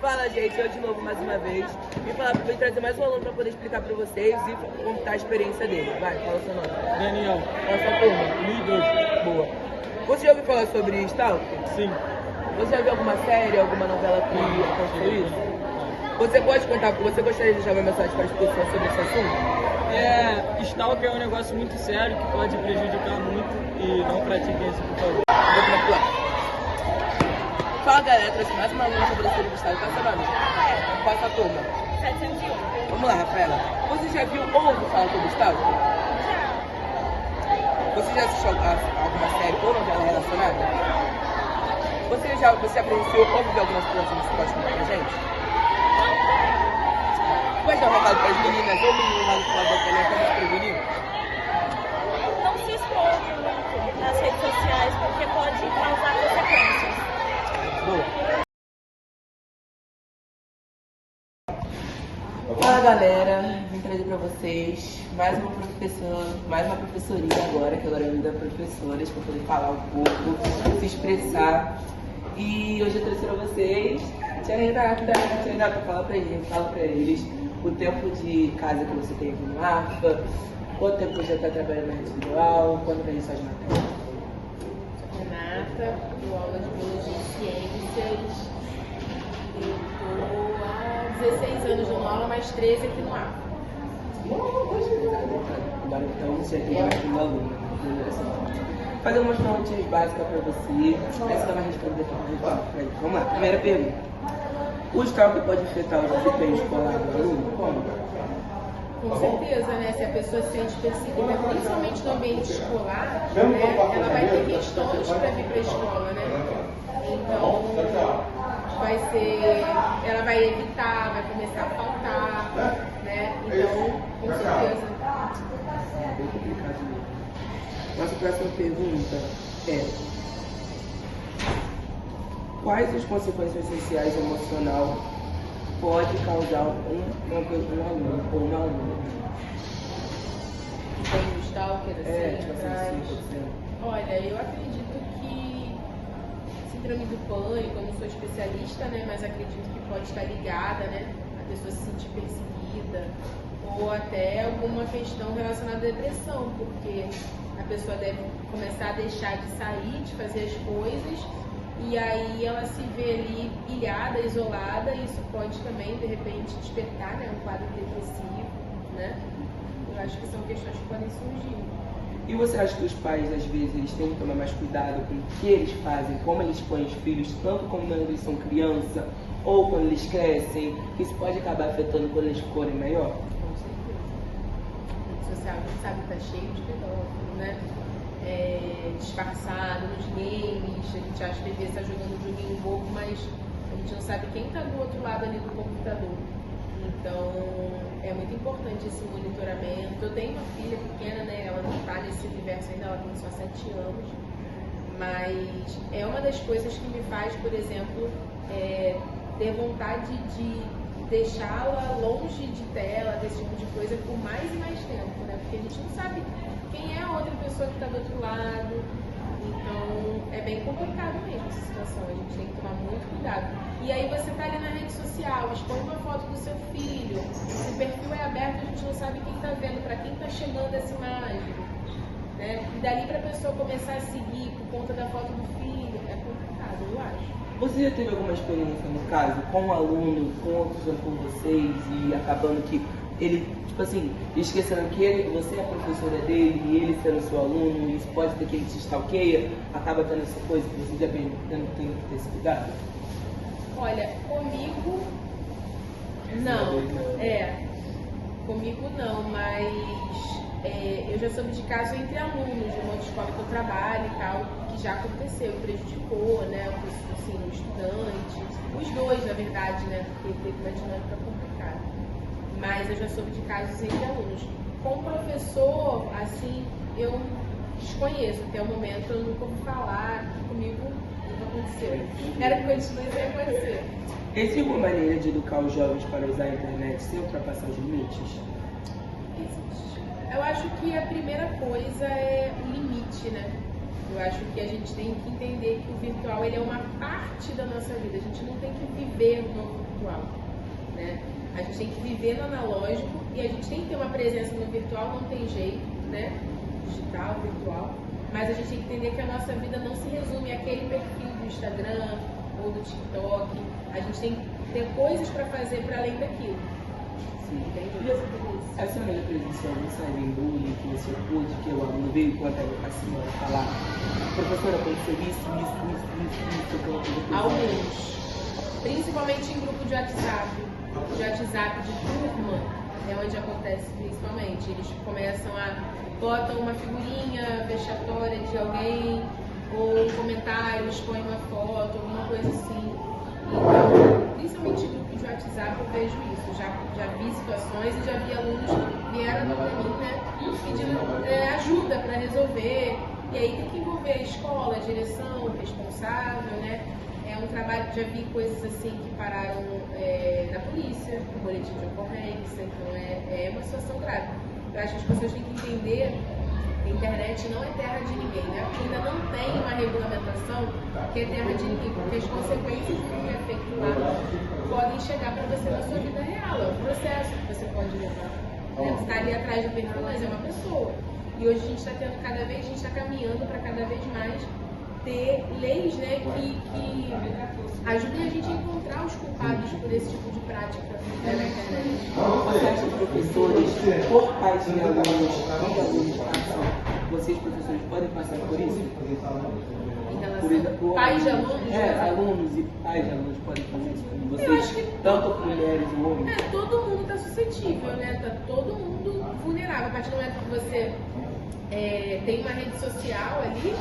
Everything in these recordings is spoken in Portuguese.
Fala, gente, eu de novo mais uma vez. Vim trazer mais um aluno para poder explicar para vocês e contar a experiência dele. Vai, fala o seu nome. Daniel. Qual a sua turma? 2012. Boa. Você já ouviu falar sobre Stalker? Sim. Você já viu alguma série, alguma novela que aconteceu isso? Você pode contar, você gostaria de deixar uma mensagem para as pessoas sobre esse assunto? Stalker é um negócio muito sério que pode prejudicar muito e não pratiquem isso, por favor. Vou começar. Fala, galera, trouxe mais uma aluna sobre esse Stalker. Qual é o seu nome? Qual é a sua turma? 701. Vamos lá, Rafaela. Você já viu ou ouviu falar sobre Stalker? Você já assistiu alguma série ou novela relacionada? Você presenciou ou viveu alguma situação que você pode contar pra gente? Pode dar um recado para as meninas ou meninos lá do lado da tela como se prevenir? Não se expor muito nas redes sociais, porque pode causar consequências. Boa. Fala, galera, vim trazer pra vocês mais uma professorinha agora, que agora é vida professoras, pra poder falar um pouco, se expressar. E hoje eu trouxe pra vocês Tia Renata, fala pra eles o tempo de casa que você tem aqui no AFA, quanto tempo você já tá trabalhando na rede individual, quando vem suas matérias. Renata, dou aula de biologia e ciências. Eu estou há 16 anos dando aula, mais 13 aqui no AFA. Agora então você tem mais um aluno. Fazer umas perguntinhas básicas para você, aí você vai responder pra ele. Vamos lá, primeira pergunta. O Stalker pode afetar o desempenho escolar do aluno? Como? Com certeza, né? Se a pessoa se sente perseguida, principalmente no ambiente escolar, né? Ela vai ter questões para vir para a escola, né? Então, ela vai evitar, vai começar a faltar, né? Então, com certeza. É bem complicado mesmo. Nossa próxima pergunta é: quais as consequências sociais e emocional pode causar um aluno ou uma aluna? Tem o Stalker, assim, tipo Olha, eu acredito que síndrome do pânico, eu não sou especialista, né? Mas acredito que pode estar ligada, né? A pessoa se sentir perseguida, ou até alguma questão relacionada à depressão, porque a pessoa deve começar a deixar de sair, de fazer as coisas, e aí ela se vê ali ilhada, isolada, e isso pode também, de repente, despertar, né, um quadro depressivo, né? Eu acho que são questões que podem surgir. E você acha que os pais, às vezes, eles têm que tomar mais cuidado com o que eles fazem, como eles põem os filhos, tanto quando eles são criança, ou quando eles crescem, que isso pode acabar afetando quando eles forem maior? Com certeza. A rede social, a gente sabe que tá cheio de pedófilo, né? Disfarçado nos games, a gente acha que às vezes está jogando um joguinho bobo, mas a gente não sabe quem está do outro lado ali do computador. Então é muito importante esse monitoramento. Eu tenho uma filha pequena, né? Ela não está nesse universo ainda, ela tem só 7 anos, mas é uma das coisas que me faz, por exemplo, ter vontade de deixá-la longe de tela, desse tipo de coisa, por mais e mais tempo, né? Porque a gente não sabe quem é a outra pessoa que está do outro lado. Então é bem complicado mesmo essa situação, a gente tem que tomar muito cuidado. E aí você tá ali na rede social, expõe uma foto do seu filho, se o perfil é aberto, a gente não sabe quem tá vendo, para quem tá chegando essa imagem, né? E dali pra pessoa começar a seguir por conta da foto do filho, é complicado, eu acho. Você já teve alguma experiência, no caso, com um aluno, com outros com vocês, e acabando que ele, tipo assim, esquecendo que você é a professora dele e ele sendo seu aluno, e isso pode ter que ele te stalkeia, acaba tendo essa coisa que você já tem que ter esse cuidado? Olha, comigo não, comigo não, mas eu já soube de caso entre alunos de uma outra escola que eu trabalho e tal, que já aconteceu, prejudicou, né, assim, o estudante, os dois, na verdade, né, porque teve uma dinâmica complicada. Mas eu já soube de casos entre alunos. Com professor, assim, eu desconheço, até o momento eu nunca ouvi falar, comigo nunca aconteceu. Era que continue sem acontecer. Existe alguma maneira de educar os jovens para usar a internet sem ultrapassar os limites? Existe. Eu acho que a primeira coisa é o limite, né? Eu acho que a gente tem que entender que o virtual ele é uma parte da nossa vida. A gente não tem que viver no virtual, né? A gente tem que viver no analógico e a gente tem que ter uma presença no virtual, não tem jeito, né? Digital, virtual. Mas a gente tem que entender que a nossa vida não se resume àquele perfil do Instagram ou do TikTok. A gente tem que ter coisas para fazer para além daquilo. Sim. Entende? A senhora já presenciou algum cyberbullying que você pôde, que o aluno veio com a senhora falar? Professora, aconteceu isso, aquela coisa. Alguns. Principalmente em grupo de WhatsApp de turma, é onde acontece principalmente. Eles começam botam uma figurinha vexatória de alguém, ou um comentário, expõem uma foto, alguma coisa assim. Então, principalmente em grupo de WhatsApp eu vejo isso. Já vi situações e já vi alunos que vieram para mim, né, pedindo ajuda para resolver. E aí tem que envolver a escola, a direção, o responsável, né? É um trabalho, já vi coisas assim que pararam da polícia, no boletim de ocorrência, então é uma situação grave. Eu acho que as pessoas têm que entender que a internet não é terra de ninguém, né? Ainda não tem uma regulamentação que é terra de ninguém, porque as consequências do que é feito lá podem chegar para você na sua vida real, é um processo que você pode levar. Né? Você está ali atrás do perfil, mas é uma pessoa. E hoje a gente está tendo a gente está caminhando para cada vez mais ter leis, né, que ajudem a gente a encontrar os culpados por esse tipo de prática na internet. Você acha que professores, por pais de alunos, passam, vocês professores podem passar por isso? Em relação a pais de alunos? Alunos e pais de alunos podem fazer isso como vocês, tanto mulheres e homens? Todo mundo está suscetível, né? Tá todo mundo vulnerável. A partir do momento que você tem uma rede social ali,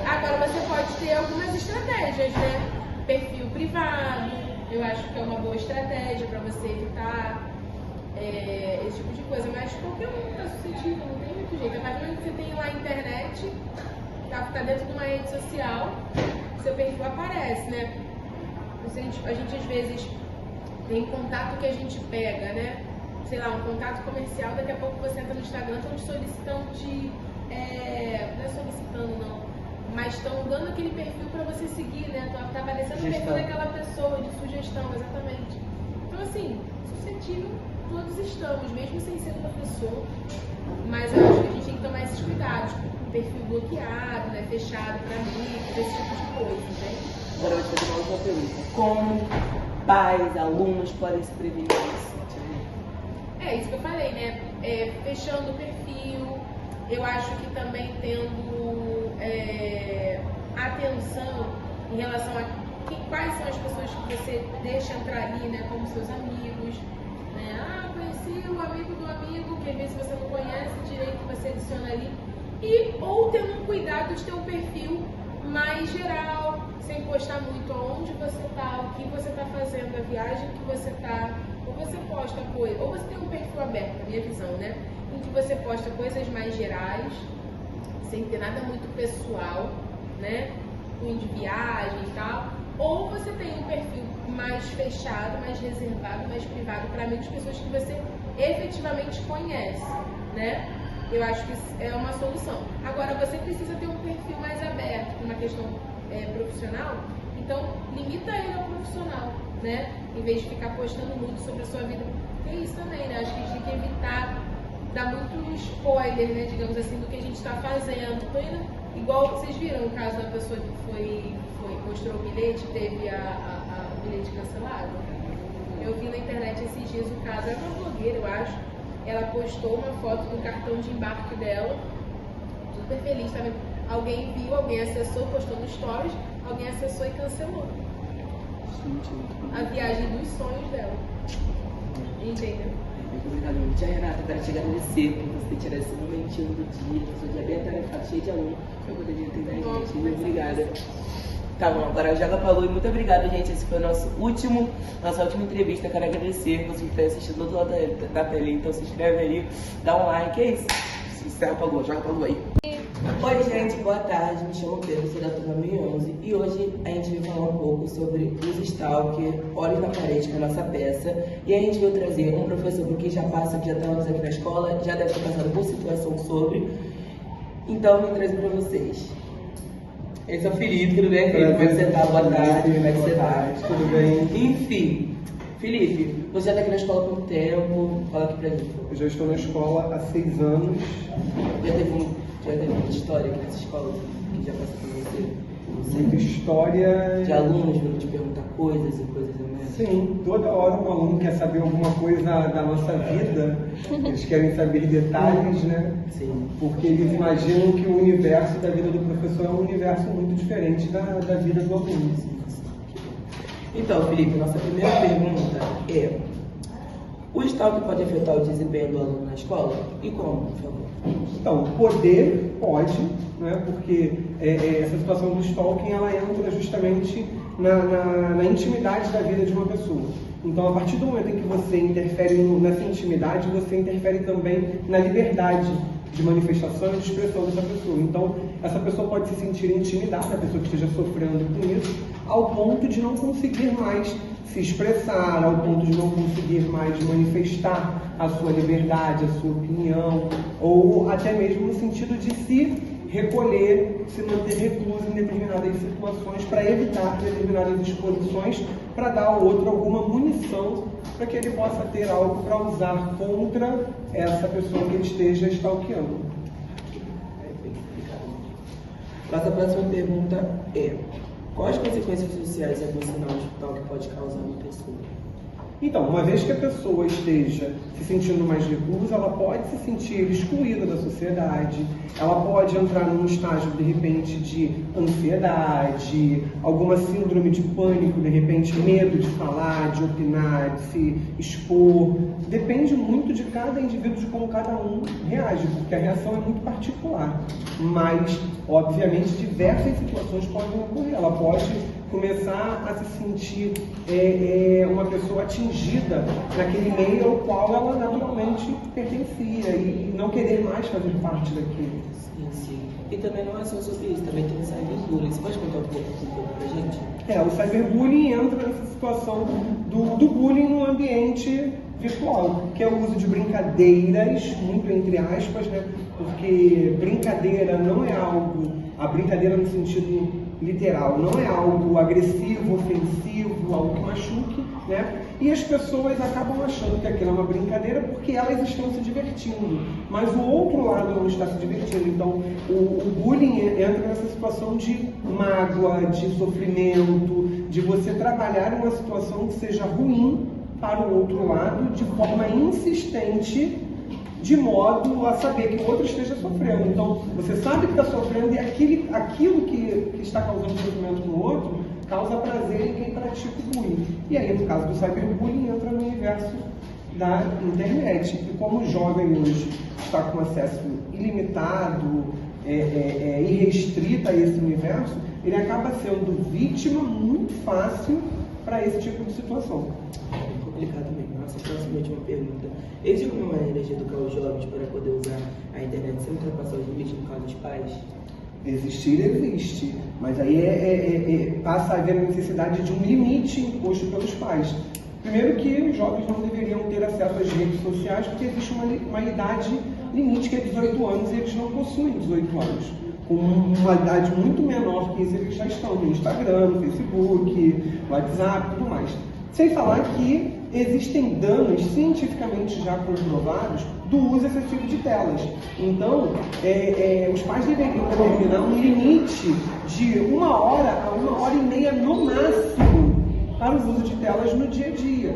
agora você pode ter algumas estratégias, né? Perfil privado, eu acho que é uma boa estratégia para você evitar esse tipo de coisa, mas qualquer um está suscetível, não tem muito jeito. A partir do momento que você tem lá a internet, tá dentro de uma rede social, seu perfil aparece, né? A gente às vezes tem contato que a gente pega, né? Sei lá, um contato comercial, daqui a pouco você entra no Instagram, estão te solicitando não é solicitando não, mas estão dando aquele perfil para você seguir, né? Tá aparecendo o perfil daquela pessoa, de sugestão, exatamente. Então assim, suscetível todos estamos, mesmo sem ser professor, mas eu acho que a gente tem que tomar esses cuidados, perfil bloqueado, né? Fechado para amigos, esse tipo de coisa, entende? Agora eu vou fazer uma outra pergunta. Como pais, alunos podem se prevenir disso? É isso que eu falei, né? Fechando o perfil, eu acho que também tendo atenção em relação a quais são as pessoas que você deixa entrar ali, né? Como seus amigos, né? Conheci o amigo do amigo, que às vezes você não conhece direito, você adiciona ali. Ou tendo um cuidado de ter um perfil mais geral, sem postar muito aonde você está, o que você está fazendo, a viagem que você está. Ou você posta coisas, ou você tem um perfil aberto, na minha visão, né? Em que você posta coisas mais gerais, sem ter nada muito pessoal, né? De viagem e tal. Ou você tem um perfil mais fechado, mais reservado, mais privado para amigos, pessoas que você efetivamente conhece, né? Eu acho que é uma solução. Agora, você precisa ter um perfil mais aberto, por uma questão profissional, então limita ele ao profissional, né? Em vez de ficar postando muito sobre a sua vida. É isso também, né? Acho que a gente tem que evitar dar muito spoiler, né? Digamos assim, do que a gente está fazendo. Então, igual vocês viram o caso da pessoa que mostrou o bilhete, teve o bilhete cancelado. Eu vi na internet esses dias o caso, era uma blogueira, eu acho. Ela postou uma foto do cartão de embarque dela, super feliz, tá vendo? Alguém viu, alguém acessou, postou no stories, alguém acessou e cancelou a viagem dos sonhos dela. Entendeu? Muito obrigado, tia Renata. Quero te agradecer por você tirar esse momentinho do dia. Sou dia bem atarefado, cheio de aluno, pra poder atender a gente. Muito obrigada. Tá bom, agora joga pra Lu e muito obrigada, gente. Esse foi a nossa última entrevista. Quero agradecer você que está assistindo do outro lado da tela. Então se inscreve aí, dá um like, é isso. Se inscreve pra Lu, joga pra Lu aí. Oi, gente, boa tarde. Me chamo Pedro, sou da turma 1011 e hoje a gente veio falar um pouco sobre os stalker, Olhos na Parede, com a nossa peça. E a gente veio trazer um professor que já passa, que já está anos aqui na escola, já deve ter passado por situação sobre. Então, vou trazer para vocês. Esse é o Felipe, tudo bem, Felipe? Como é que você tá? Boa tarde, como é que você tá? Tudo bem? Enfim, Felipe, você já tá aqui na escola há quanto tempo? Fala aqui pra mim, por favor. Eu já estou na escola há 6 anos. Já teve muita história aqui nessa escola que já passou por você? Muita história. De alunos vindo te perguntar coisas e coisas, né? Sim, toda hora um aluno quer saber alguma coisa da nossa vida. Eles querem saber detalhes, né? Sim. Porque eles imaginam que o universo da vida do professor é um universo muito diferente da vida do aluno. Então, Felipe, nossa primeira pergunta é: o stalking pode afetar o desempenho do aluno na escola? E como, por favor? Então, poder pode, né? Porque essa situação do stalking ela entra justamente na intimidade da vida de uma pessoa. Então, a partir do momento em que você interfere nessa intimidade, você interfere também na liberdade de manifestação e de expressão dessa pessoa. Então, essa pessoa pode se sentir intimidada, a pessoa que esteja sofrendo com isso, ao ponto de não conseguir mais se expressar, ao ponto de não conseguir mais manifestar a sua liberdade, a sua opinião, ou até mesmo no sentido de se recolher, se manter recluso em determinadas situações para evitar determinadas exposições, para dar ao outro alguma munição para que ele possa ter algo para usar contra essa pessoa que ele esteja stalkeando. Nossa próxima pergunta é: quais consequências sociais e emocionais o stalking pode causar na pessoa? Então, uma vez que a pessoa esteja se sentindo mais reclusa, ela pode se sentir excluída da sociedade, ela pode entrar num estágio, de repente, de ansiedade, alguma síndrome de pânico, de repente, medo de falar, de opinar, de se expor. Depende muito de cada indivíduo, de como cada um reage, porque a reação é muito particular. Mas, obviamente, diversas situações podem ocorrer. Ela pode começar a se sentir uma pessoa atingida naquele meio ao qual ela naturalmente pertencia e não querer mais fazer parte daquilo. Sim, sim. E também não é só sobre isso, também tem o cyberbullying. Você pode contar um pouco pra gente? O cyberbullying entra nessa situação do bullying no ambiente virtual, que é o uso de brincadeiras, muito entre aspas, né? Porque brincadeira não é algo, a brincadeira no sentido literal, não é algo agressivo, ofensivo, algo que machuque, né? E as pessoas acabam achando que aquilo é uma brincadeira porque elas estão se divertindo, mas o outro lado não está se divertindo. Então, o bullying entra nessa situação de mágoa, de sofrimento, de você trabalhar uma situação que seja ruim para o outro lado de forma insistente, de modo a saber que o outro esteja sofrendo. Então, você sabe que está sofrendo e aquilo que está causando sofrimento no outro causa prazer em quem pratica o bullying. E aí, no caso do cyberbullying, entra no universo da internet. E como o jovem hoje está com acesso ilimitado, irrestrito a esse universo, ele acaba sendo vítima muito fácil para esse tipo de situação. É complicado mesmo. Nossa próxima última pergunta: existe alguma maneira de educar os jovens para poder usar a internet sem ultrapassar os limites no caso dos pais? Existir existe, mas aí passa a haver a necessidade de um limite imposto pelos pais. Primeiro que os jovens não deveriam ter acesso às redes sociais porque existe uma idade limite que é 18 anos e eles não possuem 18 anos. Com uma idade muito menor que isso, eles já estão no Instagram, no Facebook, no WhatsApp e tudo mais. Sem falar que existem danos cientificamente já comprovados do uso excessivo de telas. Então, os pais deveriam determinar um limite de 1 hora a 1h30 no máximo para o uso de telas no dia a dia.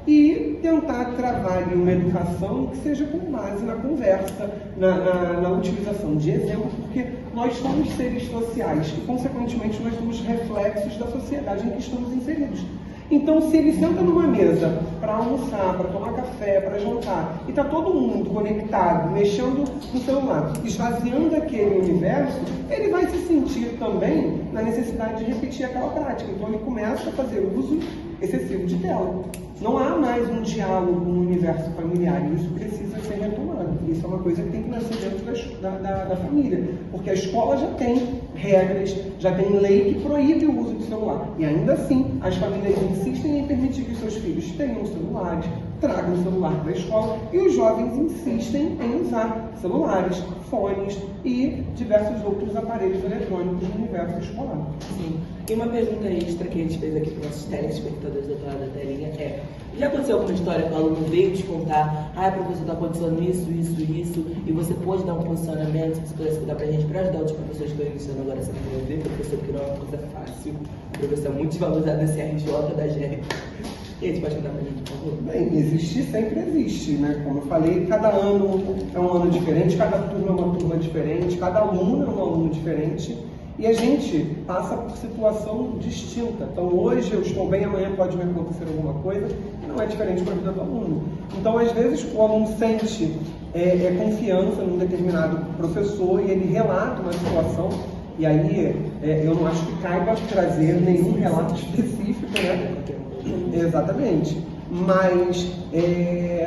E tentar trabalhar uma educação que seja com base na conversa, na utilização de exemplo, porque nós somos seres sociais e, consequentemente, nós somos reflexos da sociedade em que estamos inseridos. Então, se ele senta numa mesa para almoçar, para tomar café, para jantar, e está todo mundo conectado, mexendo no celular, esvaziando aquele universo, ele vai se sentir também na necessidade de repetir aquela prática. Então, ele começa a fazer uso excessivo de tela. Não há mais um diálogo no universo familiar, e isso precisa ser retomado. Isso é uma coisa que tem que nascer dentro da família, porque a escola já tem regras, já tem lei que proíbe o uso do celular. E ainda assim, as famílias insistem em permitir que seus filhos tenham celulares, traga o celular para a escola e os jovens insistem em usar celulares, fones e diversos outros aparelhos eletrônicos no universo escolar. Sim. E uma pergunta extra que a gente fez aqui para os nossos telespectadores do outro lado da telinha é: já aconteceu alguma história que o aluno veio te contar, professor, está acontecendo isso, e você pode dar um posicionamento, se você pudesse dar para a gente, para ajudar outros professores que estão iniciando agora essa desenvolver, professor, que não é uma coisa fácil, o professor é muito desvalorizado nesse RJ da gente. E a gente pode contar pra gente, por favor? Bem, existir sempre existe, né? Como eu falei, cada ano é um ano diferente, cada turma é uma turma diferente, cada aluno é um aluno diferente e a gente passa por situação distinta. Então hoje eu estou bem, amanhã pode me acontecer alguma coisa que não é diferente para a vida do aluno. Então às vezes o aluno sente confiança num determinado professor e ele relata uma situação. E aí, eu não acho que caiba trazer nenhum relato específico, né? Exatamente. Mas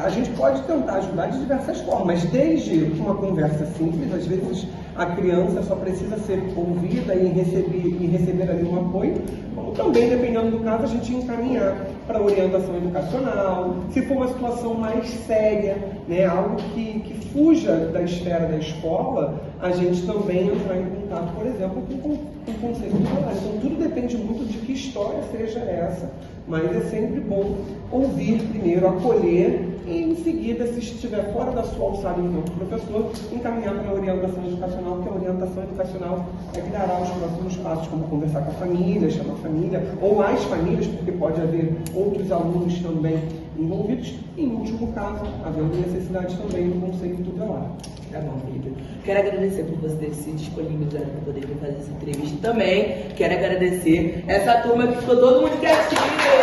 a gente pode tentar ajudar de diversas formas, desde uma conversa simples, às vezes a criança só precisa ser ouvida e receber ali um apoio, como também, dependendo do caso, a gente encaminhar para orientação educacional. Se for uma situação mais séria, né, algo que fuja da esfera da escola, a gente também entrar em contato, por exemplo, com o conselho tutelar. Então tudo depende muito de que história seja essa, mas é sempre bom ouvir primeiro, acolher e em seguida, se estiver fora da sua alçada enquanto professor, encaminhar para a orientação educacional, que a orientação educacional é que dará os próximos passos, como conversar com a família, chamar a família, ou as famílias, porque pode haver outros alunos também envolvidos, e em último caso, havendo necessidade também do conselho tutelar. Tá bom, Felipe. Quero agradecer por você ter se disponibilizado para poder vir fazer essa entrevista também. Quero agradecer essa turma que ficou todo mundo quietinho.